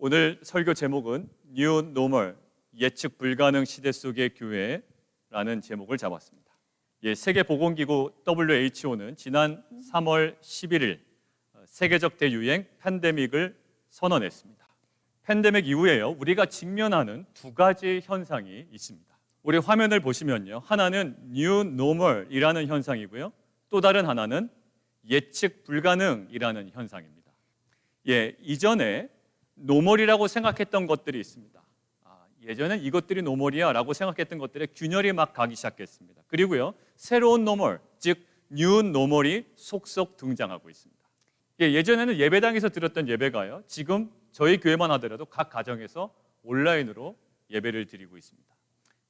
오늘 설교 제목은 New Normal, 예측 불가능 시대 속의 교회라는 제목을 잡았습니다. 세계보건기구 WHO는 지난 3월 11일 세계적 대유행 팬데믹을 선언했습니다. 팬데믹 이후에요, 우리가 직면하는 두 가지 현상이 있습니다. 우리 화면을 보시면요, 하나는 New Normal이라는 현상이고요, 또 다른 하나는 예측 불가능이라는 현상입니다. 이전에 노멀이라고 생각했던 것들이 있습니다. 예전엔 이것들이 노멀이야 라고 생각했던 것들에 균열이 막 가기 시작했습니다. 그리고요, 새로운 노멀, 즉 뉴 노멀이 속속 등장하고 있습니다. 예전에는 예배당에서 드렸던 예배가요, 지금 저희 교회만 하더라도 각 가정에서 온라인으로 예배를 드리고 있습니다.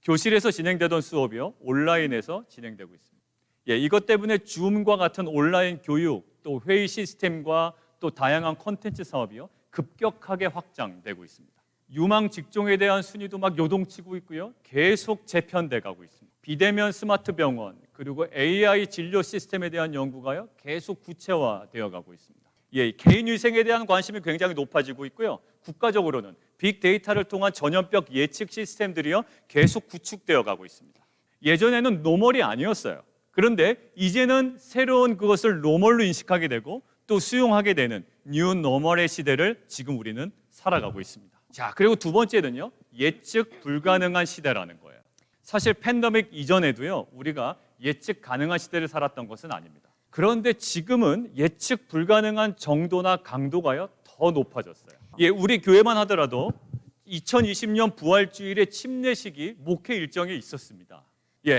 교실에서 진행되던 수업이요, 온라인에서 진행되고 있습니다. 이것 때문에 줌과 같은 온라인 교육, 또 회의 시스템과 또 다양한 콘텐츠 사업이요, 급격하게 확장되고 있습니다. 유망 직종에 대한 순위도 막 요동치고 있고요, 계속 재편돼 가고 있습니다. 비대면 스마트 병원, 그리고 AI 진료 시스템에 대한 연구가요, 계속 구체화되어 가고 있습니다. 개인 위생에 대한 관심이 굉장히 높아지고 있고요, 국가적으로는 빅데이터를 통한 전염병 예측 시스템들이요, 계속 구축되어 가고 있습니다. 예전에는 노멀이 아니었어요. 그런데 이제는 새로운 그것을 노멀로 인식하게 되고 또 수용하게 되는 뉴 노멀의 시대를 지금 우리는 살아가고 있습니다. 자, 그리고 두 번째는요, 예측 불가능한 시대라는 거예요. 사실 팬데믹 이전에도요, 우리가 예측 가능한 시대를 살았던 것은 아닙니다. 그런데 지금은 예측 불가능한 정도나 강도가요, 더 높아졌어요. 우리 교회만 하더라도 2020년 부활주일에 침례식이 목회 일정에 있었습니다.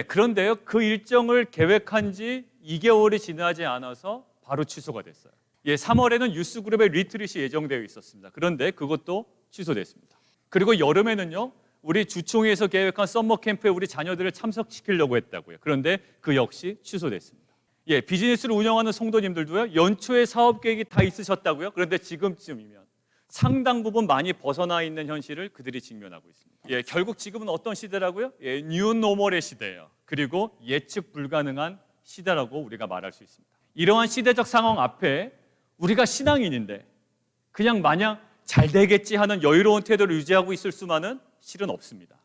그런데요, 그 일정을 계획한 지 2개월이 지나지 않아서 바로 취소가 됐어요. 3월에는 유스그룹의 리트릿이 예정되어 있었습니다. 그런데 그것도 취소됐습니다. 그리고 여름에는요, 우리 주총회에서 계획한 썸머 캠프에 우리 자녀들을 참석시키려고 했다고요. 그런데 그 역시 취소됐습니다. 비즈니스를 운영하는 성도님들도요, 연초에 사업 계획이 다 있으셨다고요. 그런데 지금쯤이면 상당 부분 많이 벗어나 있는 현실을 그들이 직면하고 있습니다. 결국 지금은 어떤 시대라고요? 뉴 노멀의 시대예요. 그리고 예측 불가능한 시대라고 우리가 말할 수 있습니다. 이러한 시대적 상황 앞에 우리가 신앙인인데 그냥 마냥 잘 되겠지 하는 여유로운 태도를 유지하고 있을 수만은 실은 없습니다.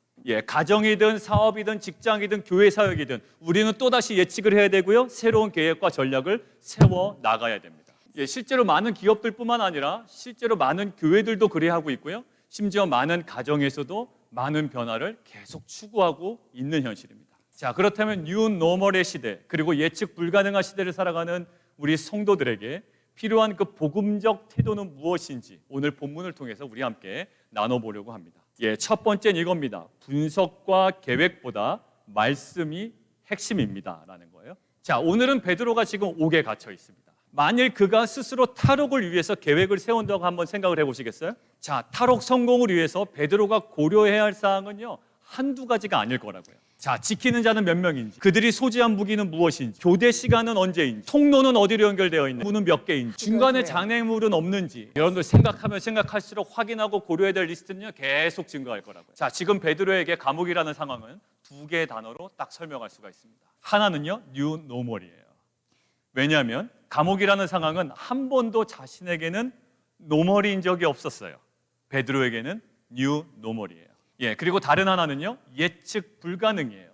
가정이든 사업이든 직장이든 교회 사역이든 우리는 또다시 예측을 해야 되고요, 새로운 계획과 전략을 세워 나가야 됩니다. 실제로 많은 기업들뿐만 아니라 실제로 많은 교회들도 그래 하고 있고요, 심지어 많은 가정에서도 많은 변화를 계속 추구하고 있는 현실입니다. 자, 그렇다면 뉴 노멀의 시대, 그리고 예측 불가능한 시대를 살아가는 우리 성도들에게 필요한 그 복음적 태도는 무엇인지 오늘 본문을 통해서 우리 함께 나눠보려고 합니다. 첫 번째는 이겁니다. 분석과 계획보다 말씀이 핵심입니다 라는 거예요. 자, 오늘은 베드로가 지금 옥에 갇혀 있습니다. 만일 그가 스스로 탈옥을 위해서 계획을 세운다고 한번 생각을 해보시겠어요? 자, 탈옥 성공을 위해서 베드로가 고려해야 할 사항은요, 한두 가지가 아닐 거라고요. 자, 지키는 자는 몇 명인지, 그들이 소지한 무기는 무엇인지, 교대 시간은 언제인지, 통로는 어디로 연결되어 있는지, 문은 몇 개인지, 중간에 장애물은 없는지, 여러분들 생각하면 생각할수록 확인하고 고려해야 될 리스트는요, 계속 증가할 거라고요. 자, 지금 베드로에게 감옥이라는 상황은 두 개의 단어로 딱 설명할 수가 있습니다. 하나는요, 뉴 노멀이에요. 왜냐하면 감옥이라는 상황은 한 번도 자신에게는 노멀인 적이 없었어요. 베드로에게는 뉴 노멀이에요. 그리고 다른 하나는요, 예측 불가능이에요.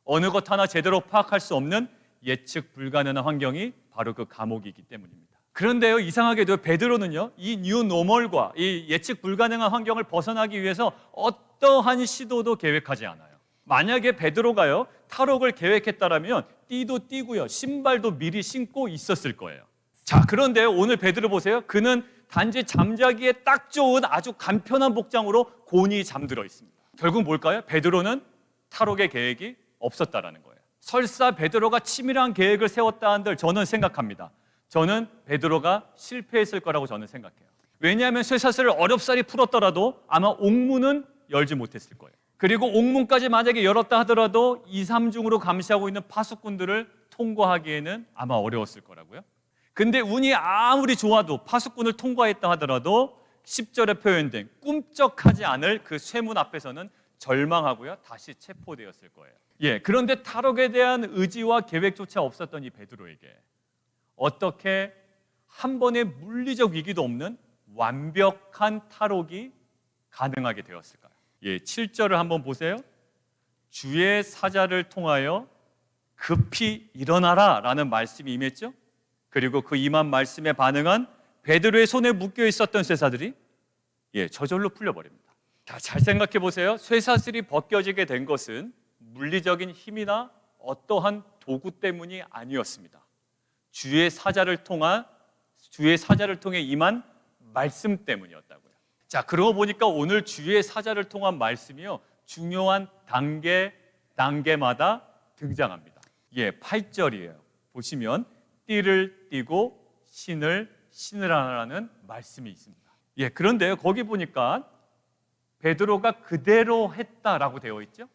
어느 것 하나 제대로 파악할 수 없는 예측 불가능한 환경이 바로 그 감옥이기 때문입니다. 그런데요, 이상하게도 베드로는요, 이 뉴 노멀과 이 예측 불가능한 환경을 벗어나기 위해서 어떠한 시도도 계획하지 않아요. 만약에 베드로가요, 탈옥을 계획했다라면 띠도 띠고요, 신발도 미리 신고 있었을 거예요. 자, 그런데 오늘 베드로 보세요. 그는 단지 잠자기에 딱 좋은 아주 간편한 복장으로 곤히 잠들어 있습니다. 결국 뭘까요? 베드로는 탈옥의 계획이 없었다라는 거예요. 설사 베드로가 치밀한 계획을 세웠다 한들 저는 생각합니다. 저는 베드로가 실패했을 거라고 저는 생각해요. 왜냐하면 쇠사슬을 어렵사리 풀었더라도 아마 옥문은 열지 못했을 거예요. 그리고 옥문까지 만약에 열었다 하더라도 2, 3중으로 감시하고 있는 파수꾼들을 통과하기에는 아마 어려웠을 거라고요. 근데 운이 아무리 좋아도 파수꾼을 통과했다 하더라도 10절에 표현된 꿈쩍하지 않을 그 쇠문 앞에서는 절망하고요, 다시 체포되었을 거예요. 그런데 탈옥에 대한 의지와 계획조차 없었던 이 베드로에게 어떻게 한 번의 물리적 위기도 없는 완벽한 탈옥이 가능하게 되었을까요? 7절을 한번 보세요. 주의 사자를 통하여 급히 일어나라 라는 말씀이 임했죠. 그리고 그 임한 말씀에 반응한 베드로의 손에 묶여 있었던 쇠사들이 저절로 풀려버립니다. 자, 잘 생각해 보세요. 쇠사슬이 벗겨지게 된 것은 물리적인 힘이나 어떠한 도구 때문이 아니었습니다. 주의 사자를 통해 임한 말씀 때문이었다고요. 자, 그러고 보니까 오늘 주의 사자를 통한 말씀이요, 중요한 단계마다 등장합니다. 8절이에요. 보시면 띠를 띠고 신을 신으라는 말씀이 있습니다. 그런데요, 거기 보니까 베드로가 그대로 했다라고 되어 있죠.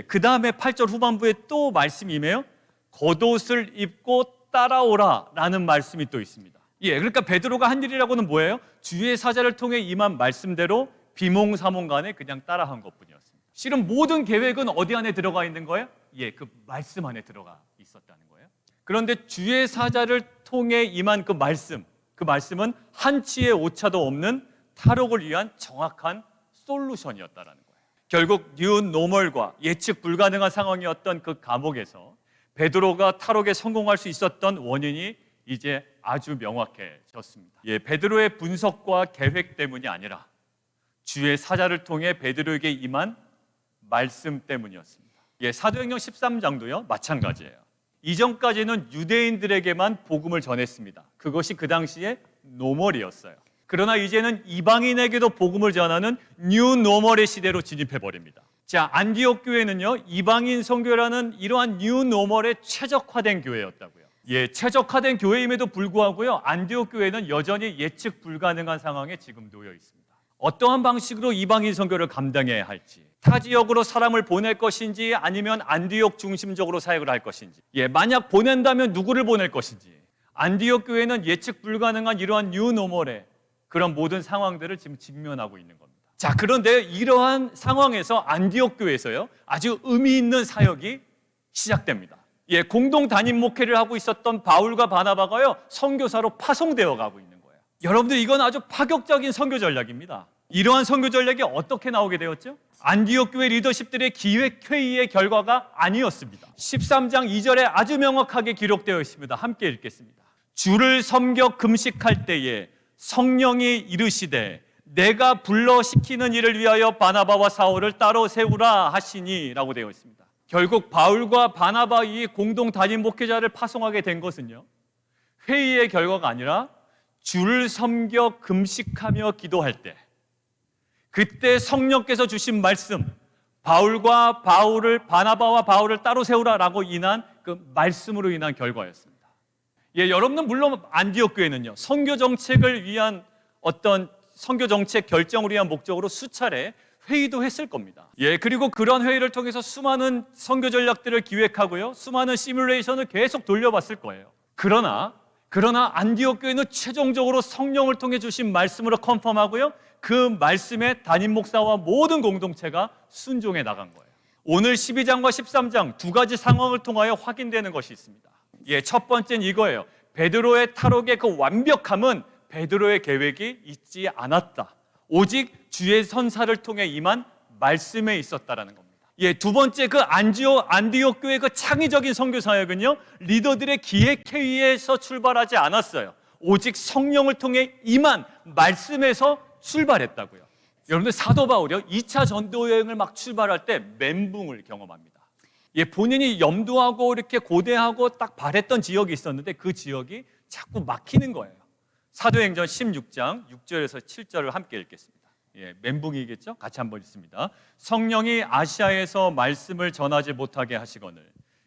그 다음에 8절 후반부에 또 말씀이 임해요. 겉옷을 입고 따라오라 라는 말씀이 또 있습니다. 그러니까 베드로가 한 일이라고는 뭐예요? 주의 사자를 통해 임한 말씀대로 비몽사몽간에 그냥 따라한 것뿐이었습니다. 실은 모든 계획은 어디 안에 들어가 있는 거예요? 그 말씀 안에 들어가 있었다는 거예요. 그런데 주의 사자를 통해 임한 그 말씀은 한치의 오차도 없는 탈옥을 위한 정확한 솔루션이었다는 거예요. 결국 뉴 노멀과 예측 불가능한 상황이었던 그 감옥에서 베드로가 탈옥에 성공할 수 있었던 원인이 이제 아주 명확해졌습니다. 베드로의 분석과 계획 때문이 아니라 주의 사자를 통해 베드로에게 임한 말씀 때문이었습니다. 사도행전 13장도요 마찬가지예요. 이전까지는 유대인들에게만 복음을 전했습니다. 그것이 그 당시에 노멀이었어요. 그러나 이제는 이방인에게도 복음을 전하는 뉴 노멀의 시대로 진입해버립니다. 자, 안디옥 교회는요, 이방인 선교라는 이러한 뉴 노멀에 최적화된 교회였다고요. 최적화된 교회임에도 불구하고요, 안디옥 교회는 여전히 예측 불가능한 상황에 지금 놓여 있습니다. 어떠한 방식으로 이방인 선교를 감당해야 할지, 타 지역으로 사람을 보낼 것인지 아니면 안디옥 중심적으로 사역을 할 것인지, 만약 보낸다면 누구를 보낼 것인지, 안디옥 교회는 예측 불가능한 이러한 뉴 노멀에 그런 모든 상황들을 지금 직면하고 있는 겁니다. 자, 그런데 이러한 상황에서 안디옥 교회에서요, 아주 의미 있는 사역이 시작됩니다. 공동 단임 목회를 하고 있었던 바울과 바나바가요, 선교사로 파송되어 가고 있는 거예요. 여러분들, 이건 아주 파격적인 선교 전략입니다. 이러한 선교 전략이 어떻게 나오게 되었죠? 안디옥 교회 리더십들의 기획 회의의 결과가 아니었습니다. 13장 2절에 아주 명확하게 기록되어 있습니다. 함께 읽겠습니다. 주를 섬겨 금식할 때에 성령이 이르시되 내가 불러 시키는 일을 위하여 바나바와 사울을 따로 세우라 하시니 라고 되어 있습니다. 결국 바울과 바나바 이 공동 단임 목회자를 파송하게 된 것은요, 회의의 결과가 아니라 주를 섬겨 금식하며 기도할 때, 그때 성령께서 주신 말씀, 바나바와 바울을 따로 세우라라고 인한 그 말씀으로 인한 결과였습니다. 여러분은 물론 안디옥 교회는요, 선교 정책을 위한 어떤 선교 정책 결정을 위한 목적으로 수차례 회의도 했을 겁니다. 그리고 그런 회의를 통해서 수많은 선교 전략들을 기획하고요, 수많은 시뮬레이션을 계속 돌려봤을 거예요. 그러나 안디옥 교회는 최종적으로 성령을 통해 주신 말씀으로 컨펌하고요, 그 말씀에 담임 목사와 모든 공동체가 순종해 나간 거예요. 오늘 12장과 13장 두 가지 상황을 통하여 확인되는 것이 있습니다. 첫 번째는 이거예요. 베드로의 탈옥의 그 완벽함은 베드로의 계획이 있지 않았다. 오직 주의 선사를 통해 임한 말씀에 있었다라는 겁니다. 두 번째, 그 안디옥 교회의 그 창의적인 선교 사역은요, 리더들의 기획 회의에서 출발하지 않았어요. 오직 성령을 통해 임한 말씀에서 출발했다고요. 여러분들, 사도 바울이요, 2차 전도 여행을 막 출발할 때 멘붕을 경험합니다. 본인이 염두하고 이렇게 고대하고 딱 바랬던 지역이 있었는데 그 지역이 자꾸 막히는 거예요. 사도행전 16장 6절에서 7절을 함께 읽겠습니다. 멘붕이겠죠? 같이 한번 읽습니다. 성령이 아시아에서 말씀을 전하지 못하게 하시거늘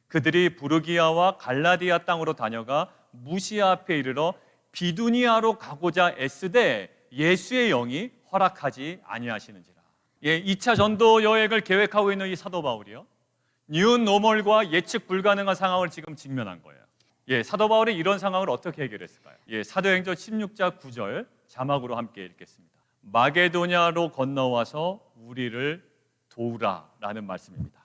그들이 부르기아와 갈라디아 땅으로 다녀가 무시아 앞에 이르러 비두니아로 가고자 애쓰되 예수의 영이 허락하지 아니하시는지라. 2차 전도 여행을 계획하고 있는 이 사도 바울이요, 뉴 노멀과 예측 불가능한 상황을 지금 직면한 거예요. 사도 바울이 이런 상황을 어떻게 해결했을까요? 사도행전 16장 9절 자막으로 함께 읽겠습니다. 마게도냐로 건너와서 우리를 도우라 라는 말씀입니다.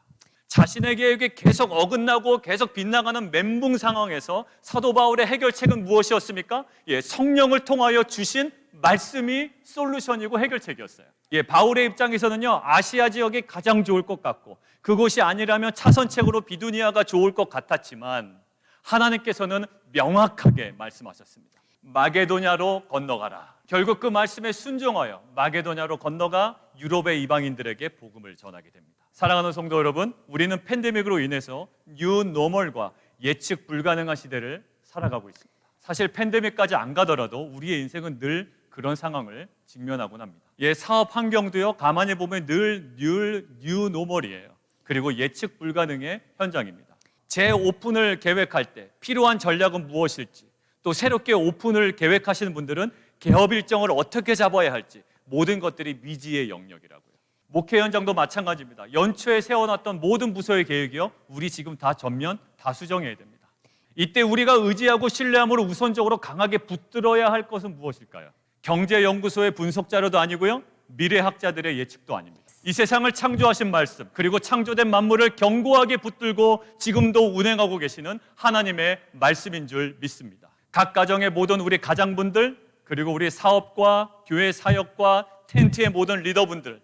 자신의 계획에 계속 어긋나고 계속 빗나가는 멘붕 상황에서 사도 바울의 해결책은 무엇이었습니까? 성령을 통하여 주신 말씀이 솔루션이고 해결책이었어요. 바울의 입장에서는요, 아시아 지역이 가장 좋을 것 같고 그곳이 아니라면 차선책으로 비두니아가 좋을 것 같았지만 하나님께서는 명확하게 말씀하셨습니다. 마게도냐로 건너가라. 결국 그 말씀에 순종하여 마게도냐로 건너가 유럽의 이방인들에게 복음을 전하게 됩니다. 사랑하는 성도 여러분, 우리는 팬데믹으로 인해서 뉴 노멀과 예측 불가능한 시대를 살아가고 있습니다. 사실 팬데믹까지 안 가더라도 우리의 인생은 늘 그런 상황을 직면하곤 합니다. 사업 환경도요, 가만히 보면 늘 뉴 노멀이에요. 그리고 예측 불가능의 현장입니다. 재오픈을 계획할 때 필요한 전략은 무엇일지, 또 새롭게 오픈을 계획하시는 분들은 개업 일정을 어떻게 잡아야 할지, 모든 것들이 미지의 영역이라고요. 목회 현장도 마찬가지입니다. 연초에 세워놨던 모든 부서의 계획이요, 우리 지금 다 전면 다 수정해야 됩니다. 이때 우리가 의지하고 신뢰함으로 우선적으로 강하게 붙들어야 할 것은 무엇일까요? 경제연구소의 분석 자료도 아니고요, 미래학자들의 예측도 아닙니다. 이 세상을 창조하신 말씀, 그리고 창조된 만물을 견고하게 붙들고 지금도 운행하고 계시는 하나님의 말씀인 줄 믿습니다. 각 가정의 모든 우리 가장분들, 그리고 우리 사업과 교회 사역과 텐트의 모든 리더분들,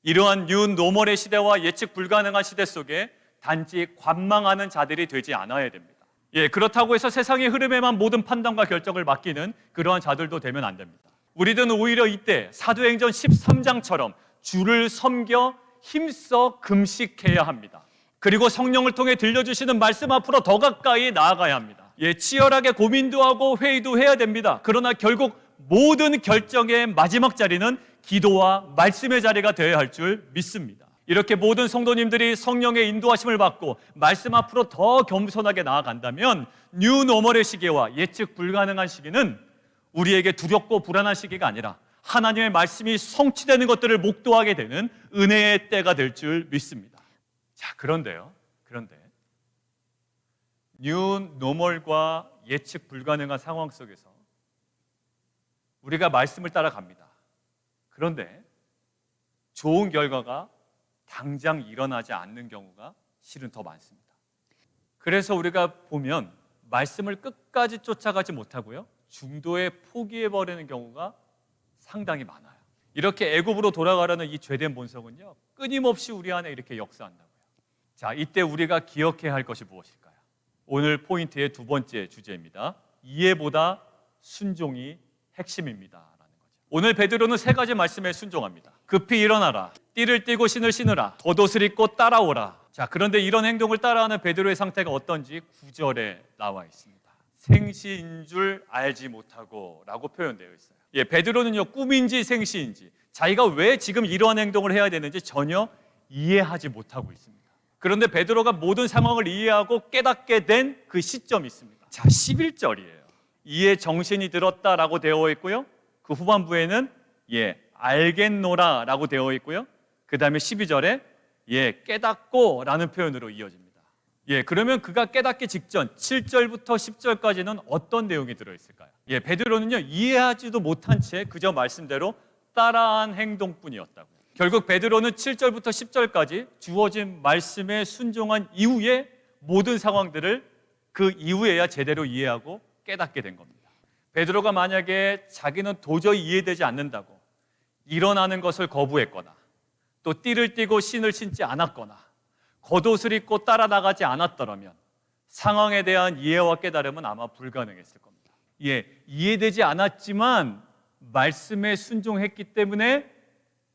이러한 뉴 노멀의 시대와 예측 불가능한 시대 속에 단지 관망하는 자들이 되지 않아야 됩니다. 그렇다고 해서 세상의 흐름에만 모든 판단과 결정을 맡기는 그러한 자들도 되면 안 됩니다. 우리들은 오히려 이때 사도행전 13장처럼 주를 섬겨 힘써 금식해야 합니다. 그리고 성령을 통해 들려주시는 말씀 앞으로 더 가까이 나아가야 합니다. 치열하게 고민도 하고 회의도 해야 됩니다. 그러나 결국 모든 결정의 마지막 자리는 기도와 말씀의 자리가 되어야 할 줄 믿습니다. 이렇게 모든 성도님들이 성령의 인도하심을 받고 말씀 앞으로 더 겸손하게 나아간다면 뉴 노멀의 시기와 예측 불가능한 시기는 우리에게 두렵고 불안한 시기가 아니라 하나님의 말씀이 성취되는 것들을 목도하게 되는 은혜의 때가 될 줄 믿습니다. 자, 그런데 뉴 노멀과 예측 불가능한 상황 속에서 우리가 말씀을 따라갑니다. 그런데 좋은 결과가 당장 일어나지 않는 경우가 실은 더 많습니다. 그래서 우리가 보면 말씀을 끝까지 쫓아가지 못하고요, 중도에 포기해버리는 경우가 상당히 많아요. 이렇게 애굽으로 돌아가라는 이 죄된 본성은요, 끊임없이 우리 안에 이렇게 역사한다고요. 자, 이때 우리가 기억해야 할 것이 무엇일까요? 오늘 포인트의 두 번째 주제입니다. 이해보다 순종이 핵심입니다. 오늘 베드로는 세 가지 말씀에 순종합니다. 급히 일어나라, 띠를 띠고 신을 신으라, 겉옷을 입고 따라오라. 자, 그런데 이런 행동을 따라하는 베드로의 상태가 어떤지 9절에 나와 있습니다. 생시인 줄 알지 못하고 라고 표현되어 있어요. 베드로는요, 꿈인지 생시인지, 자기가 왜 지금 이러한 행동을 해야 되는지 전혀 이해하지 못하고 있습니다. 그런데 베드로가 모든 상황을 이해하고 깨닫게 된 그 시점이 있습니다. 자, 11절이에요. 이에 정신이 들었다라고 되어 있고요, 그 후반부에는 알겠노라 라고 되어 있고요, 그 다음에 12절에 깨닫고 라는 표현으로 이어집니다. 그러면 그가 깨닫기 직전 7절부터 10절까지는 어떤 내용이 들어있을까요? 베드로는요, 이해하지도 못한 채 그저 말씀대로 따라한 행동뿐이었다고요. 결국 베드로는 7절부터 10절까지 주어진 말씀에 순종한 이후에 모든 상황들을 그 이후에야 제대로 이해하고 깨닫게 된 겁니다. 베드로가 만약에 자기는 도저히 이해되지 않는다고 일어나는 것을 거부했거나, 또 띠를 띠고 신을 신지 않았거나, 겉옷을 입고 따라 나가지 않았더라면 상황에 대한 이해와 깨달음은 아마 불가능했을 겁니다. 이해되지 않았지만 말씀에 순종했기 때문에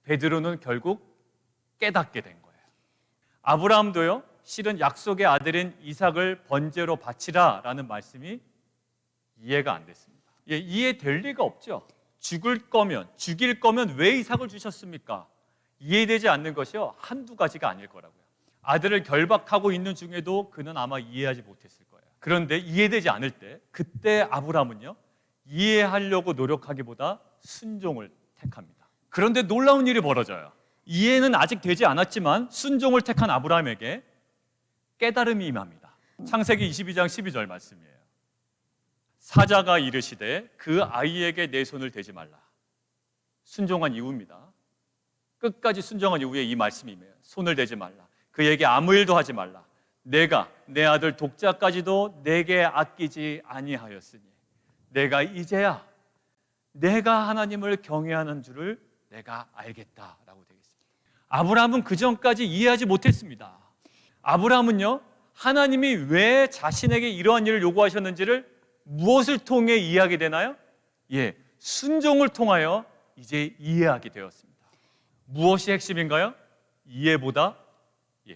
베드로는 결국 깨닫게 된 거예요. 아브라함도요, 실은 약속의 아들인 이삭을 번제로 바치라 라는 말씀이 이해가 안 됐습니다. 이해될 리가 없죠. 죽일 거면 왜 이삭을 주셨습니까? 이해되지 않는 것이요, 한두 가지가 아닐 거라고요. 아들을 결박하고 있는 중에도 그는 아마 이해하지 못했을 거예요. 그런데 이해되지 않을 때, 그때 아브라함은요, 이해하려고 노력하기보다 순종을 택합니다. 그런데 놀라운 일이 벌어져요. 이해는 아직 되지 않았지만 순종을 택한 아브라함에게 깨달음이 임합니다. 창세기 22장 12절 말씀이에요. 사자가 이르시되 그 아이에게 내 손을 대지 말라. 순종한 이유입니다. 끝까지 순종한 이후에 이 말씀이 임해요. 손을 대지 말라. 그에게 아무 일도 하지 말라. 내가 내 아들 독자까지도 내게 아끼지 아니하였으니 내가 이제야 내가 하나님을 경외하는 줄을 내가 알겠다라고 되겠습니다. 아브라함은 그 전까지 이해하지 못했습니다. 아브라함은요, 하나님이 왜 자신에게 이러한 일을 요구하셨는지를 무엇을 통해 이해하게 되나요? 순종을 통하여 이제 이해하게 되었습니다. 무엇이 핵심인가요? 이해보다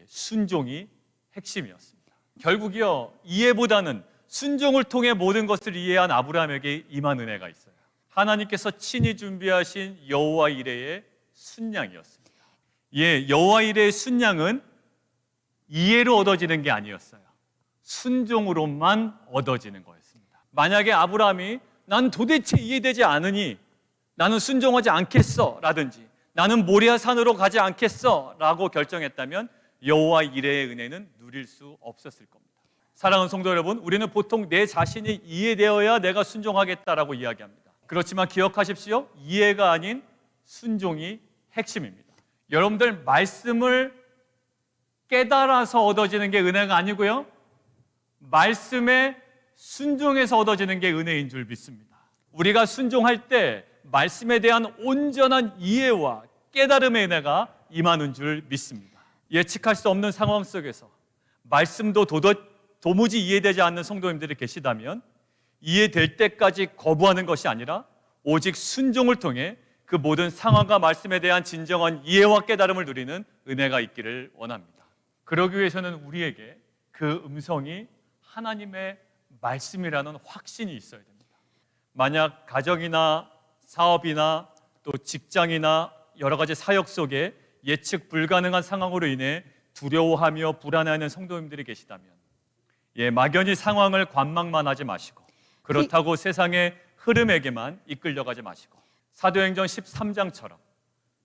순종이 핵심이었습니다. 결국이요, 이해보다는 순종을 통해 모든 것을 이해한 아브라함에게 임한 은혜가 있어요. 하나님께서 친히 준비하신 여호와 이레의 순양이었습니다. 여호와 이레의 순양은 이해로 얻어지는 게 아니었어요. 순종으로만 얻어지는 거였습니다. 만약에 아브라함이 난 도대체 이해되지 않으니 나는 순종하지 않겠어 라든지 나는 모리아 산으로 가지 않겠어 라고 결정했다면 여호와 이레의 은혜는 누릴 수 없었을 겁니다. 사랑하는 성도 여러분, 우리는 보통 내 자신이 이해되어야 내가 순종하겠다라고 이야기합니다. 그렇지만 기억하십시오. 이해가 아닌 순종이 핵심입니다. 여러분들, 말씀을 깨달아서 얻어지는 게 은혜가 아니고요, 말씀에 순종해서 얻어지는 게 은혜인 줄 믿습니다. 우리가 순종할 때 말씀에 대한 온전한 이해와 깨달음의 은혜가 임하는 줄 믿습니다. 예측할 수 없는 상황 속에서 말씀도 도무지 이해되지 않는 성도님들이 계시다면 이해될 때까지 거부하는 것이 아니라 오직 순종을 통해 그 모든 상황과 말씀에 대한 진정한 이해와 깨달음을 누리는 은혜가 있기를 원합니다. 그러기 위해서는 우리에게 그 음성이 하나님의 말씀이라는 확신이 있어야 됩니다. 만약 가정이나 사업이나 또 직장이나 여러 가지 사역 속에 예측 불가능한 상황으로 인해 두려워하며 불안해하는 성도님들이 계시다면 막연히 상황을 관망만 하지 마시고 그렇다고 세상의 흐름에게만 이끌려가지 마시고 사도행전 13장처럼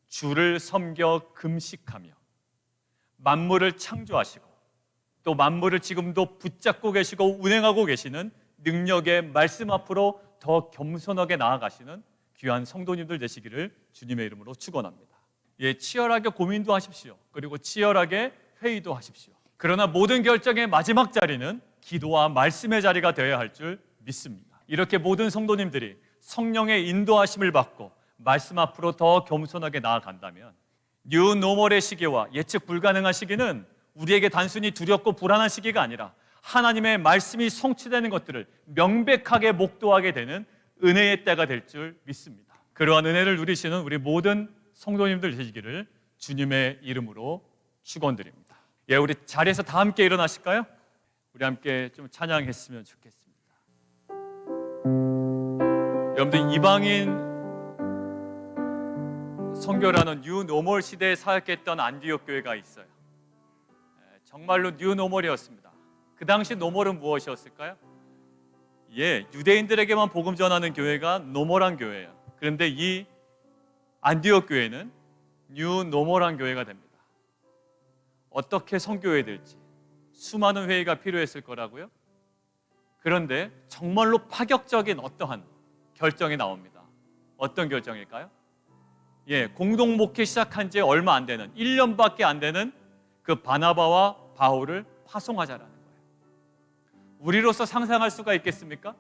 주를 섬겨 금식하며 만물을 창조하시고 또 만물을 지금도 붙잡고 계시고 운행하고 계시는 능력의 말씀 앞으로 더 겸손하게 나아가시는 귀한 성도님들 되시기를 주님의 이름으로 축원합니다. 치열하게 고민도 하십시오. 그리고 치열하게 회의도 하십시오. 그러나 모든 결정의 마지막 자리는 기도와 말씀의 자리가 되어야 할 줄 믿습니다. 이렇게 모든 성도님들이 성령의 인도하심을 받고 말씀 앞으로 더 겸손하게 나아간다면 뉴 노멀의 시기와 예측 불가능한 시기는 우리에게 단순히 두렵고 불안한 시기가 아니라 하나님의 말씀이 성취되는 것들을 명백하게 목도하게 되는 은혜의 때가 될 줄 믿습니다. 그러한 은혜를 누리시는 우리 모든 성도님들 되시기를 주님의 이름으로 축원드립니다. 우리 자리에서 다 함께 일어나실까요? 우리 함께 좀 찬양했으면 좋겠습니다. 여러분들, 이방인 선교라는 뉴 노멀 시대에 사역했던 안디옥 교회가 있어요. 정말로 뉴 노멀이었습니다. 그 당시 노멀은 무엇이었을까요? 유대인들에게만 복음 전하는 교회가 노멀한 교회예요. 그런데 이 안디옥 교회는 뉴 노멀한 교회가 됩니다. 어떻게 선교해야 될지 수많은 회의가 필요했을 거라고요. 그런데 정말로 파격적인 어떠한 결정이 나옵니다. 어떤 결정일까요? 공동 목회 시작한 지 얼마 안 되는 1년밖에 안 되는 그 바나바와 바울을 파송하자라는 거예요. 우리로서 상상할 수가 있겠습니까?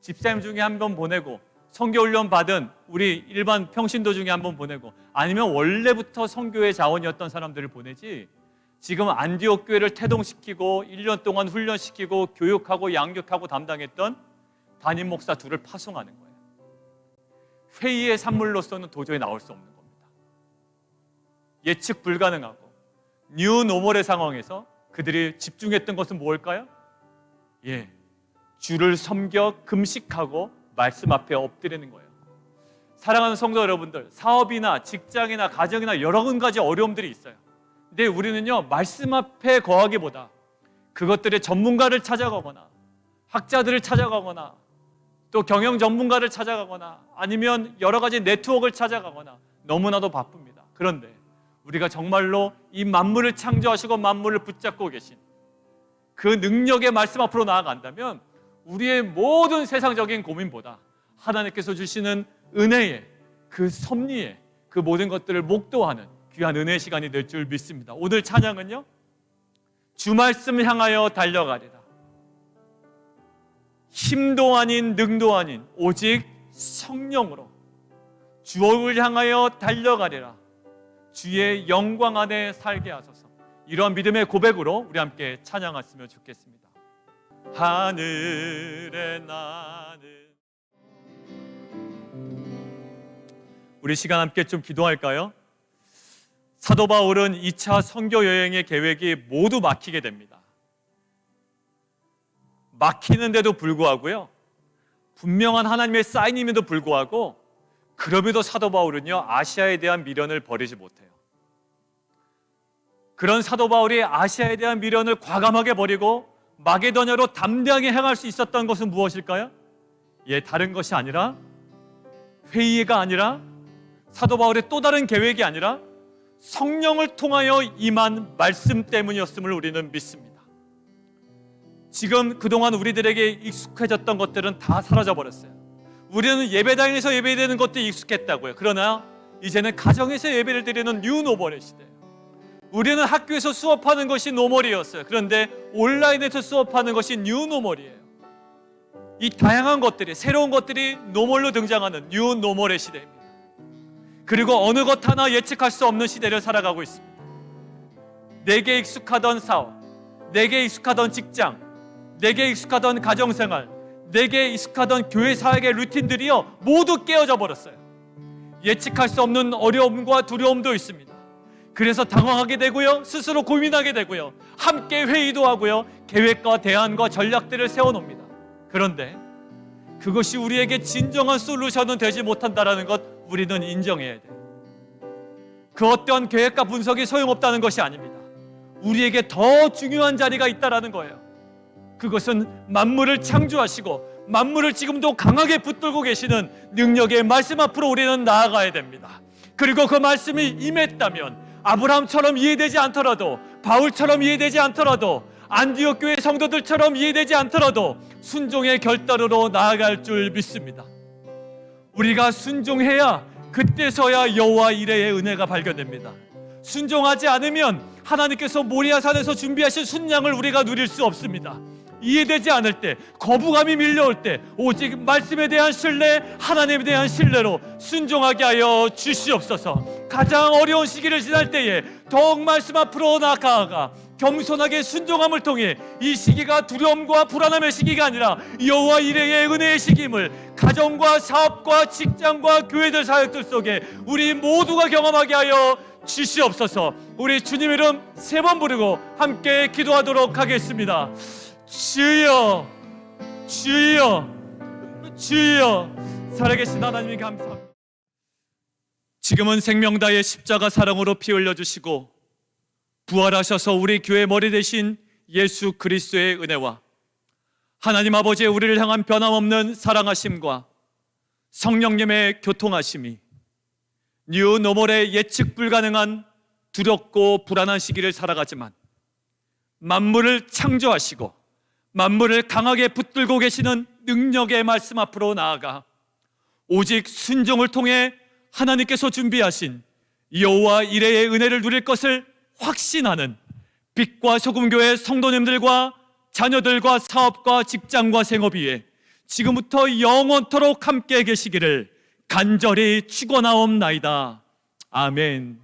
집사님 중에 한 번 보내고 선교훈련 받은 우리 일반 평신도 중에 한 번 보내고 아니면 원래부터 선교의 자원이었던 사람들을 보내지 지금 안디옥 교회를 태동시키고 1년 동안 훈련시키고 교육하고 양육하고 담당했던 담임 목사 둘을 파송하는 거예요. 회의의 산물로서는 도저히 나올 수 없는 겁니다. 예측 불가능하고 뉴 노멀의 상황에서 그들이 집중했던 것은 뭘까요? 주를 섬겨 금식하고 말씀 앞에 엎드리는 거예요. 사랑하는 성도 여러분들, 사업이나 직장이나 가정이나 여러 가지 어려움들이 있어요. 근데 우리는요, 말씀 앞에 거하기보다 그것들의 전문가를 찾아가거나 학자들을 찾아가거나 또 경영 전문가를 찾아가거나 아니면 여러 가지 네트워크를 찾아가거나 너무나도 바쁩니다. 그런데 우리가 정말로 이 만물을 창조하시고 만물을 붙잡고 계신 그 능력의 말씀 앞으로 나아간다면 우리의 모든 세상적인 고민보다 하나님께서 주시는 은혜의 그 섭리의 그 모든 것들을 목도하는 귀한 은혜의 시간이 될 줄 믿습니다. 오늘 찬양은요, 주 말씀 향하여 달려가리라. 힘도 아닌 능도 아닌 오직 성령으로 주를 향하여 달려가리라. 주의 영광 안에 살게 하소서. 이러한 믿음의 고백으로 우리 함께 찬양했으면 좋겠습니다. 하늘에 나는. 우리 시간 함께 좀 기도할까요? 사도 바울은 2차 선교 여행의 계획이 모두 막히게 됩니다. 막히는데도 불구하고요, 분명한 하나님의 사인임에도 불구하고 그럼에도 사도 바울은요, 아시아에 대한 미련을 버리지 못해요. 그런 사도 바울이 아시아에 대한 미련을 과감하게 버리고 마게도냐로 담대하게 행할 수 있었던 것은 무엇일까요? 다른 것이 아니라, 회의가 아니라, 사도 바울의 또 다른 계획이 아니라 성령을 통하여 임한 말씀 때문이었음을 우리는 믿습니다. 지금 그동안 우리들에게 익숙해졌던 것들은 다 사라져버렸어요. 우리는 예배당에서 예배드리는 것도 익숙했다고요. 그러나 이제는 가정에서 예배를 드리는 뉴 노멀의 시대예요. 우리는 학교에서 수업하는 것이 노멀이었어요. 그런데 온라인에서 수업하는 것이 뉴 노멀이에요. 이 다양한 것들이, 새로운 것들이 노멀로 등장하는 뉴 노멀의 시대입니다. 그리고 어느 것 하나 예측할 수 없는 시대를 살아가고 있습니다. 내게 익숙하던 사업, 내게 익숙하던 직장, 내게 익숙하던 가정생활, 내게 익숙하던 교회 사역의 루틴들이요, 모두 깨어져 버렸어요. 예측할 수 없는 어려움과 두려움도 있습니다. 그래서 당황하게 되고요, 스스로 고민하게 되고요, 함께 회의도 하고요, 계획과 대안과 전략들을 세워놓습니다. 그런데 그것이 우리에게 진정한 솔루션은 되지 못한다는 것 우리는 인정해야 돼요. 그 어떠한 계획과 분석이 소용없다는 것이 아닙니다. 우리에게 더 중요한 자리가 있다는 거예요. 그것은 만물을 창조하시고 만물을 지금도 강하게 붙들고 계시는 능력의 말씀 앞으로 우리는 나아가야 됩니다. 그리고 그 말씀이 임했다면 아브라함처럼 이해되지 않더라도, 바울처럼 이해되지 않더라도, 안디옥 교회 성도들처럼 이해되지 않더라도 순종의 결단으로 나아갈 줄 믿습니다. 우리가 순종해야 그때서야 여호와 이레의 은혜가 발견됩니다. 순종하지 않으면 하나님께서 모리아산에서 준비하신 순양을 우리가 누릴 수 없습니다. 이해되지 않을 때, 거부감이 밀려올 때 오직 말씀에 대한 신뢰, 하나님에 대한 신뢰로 순종하게 하여 주시옵소서. 가장 어려운 시기를 지날 때에 더욱 말씀 앞으로 나아가 겸손하게 순종함을 통해 이 시기가 두려움과 불안함의 시기가 아니라 여호와 이레의 은혜의 시기임을 가정과 사업과 직장과 교회들 사역들 속에 우리 모두가 경험하게 하여 주시옵소서. 우리 주님 이름 3번 부르고 함께 기도하도록 하겠습니다. 주여, 주여, 주여. 살아계신 하나님 감사합니다. 지금은 생명다의 십자가 사랑으로 피 흘려주시고 부활하셔서 우리 교회 머리 되신 예수 그리스도의 은혜와 하나님 아버지의 우리를 향한 변함없는 사랑하심과 성령님의 교통하심이 뉴 노멀의 예측 불가능한 두렵고 불안한 시기를 살아가지만 만물을 창조하시고 만물을 강하게 붙들고 계시는 능력의 말씀 앞으로 나아가 오직 순종을 통해 하나님께서 준비하신 여호와 이레의 은혜를 누릴 것을 확신하는 빛과 소금교회 성도님들과 자녀들과 사업과 직장과 생업 위에 지금부터 영원토록 함께 계시기를 간절히 축원하옵나이다. 아멘.